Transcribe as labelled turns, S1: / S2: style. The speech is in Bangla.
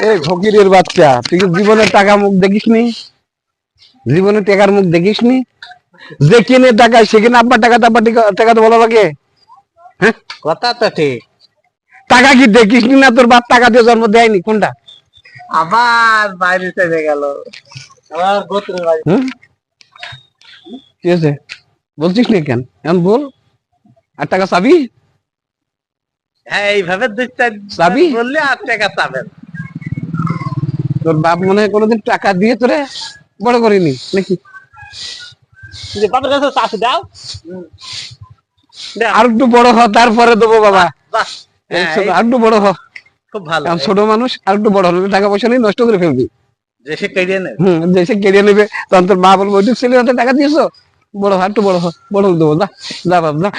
S1: এই ফকিরের বাচ্চা, তুই কি জীবনে টাকা মুখ দেখিসনি? জীবনে টাকার মুখ দেখিসনি? যেখানে টাকা সেখানে আব্বা টাকা আব্বা টাকা তো বলা লাগে। হ্যাঁ,
S2: কথা তো ঠিক।
S1: টাকা কি দেখিসনি না? তোর বাপ টাকা দিয়ে জন্ম দেয়নি কোনটা?
S2: আবার বাইরে চলে গেল, আবার গোত্রের বাড়ি।
S1: ঠিক আছে, বলছিস না কেন এখন বল। আর টাকা চাবি?
S2: হ্যাঁ, এইভাবে দুই চার
S1: চাবি?
S2: বললে আর টাকা চাবেন।
S1: তোর বাপ মনে হয় কোনোদিন টাকা দিয়ে তোরে বড় করিনি নাকি?
S2: যে বাবার কাছে চাষি দাও।
S1: আর একটু বড় হ, তারপরে দেবো বাবা।
S2: বাহ, হ্যাঁ,
S1: আর একটু বড় হ,
S2: খুব ভালো।
S1: এখন ছোট মানুষ, আর একটু বড় হলে টাকা পয়সা নেই, নষ্ট করে ফেলবি।
S2: যে সে কেড়ে নেবে।
S1: দেশে কেড়ে নেবে, তখন তোর মা বলবো ওইটুক ছেলে হাতে টাকা দিয়েছো, বড় হ, একটু বড় হ, বড় হলে দেবো। যা যা বাপ যা।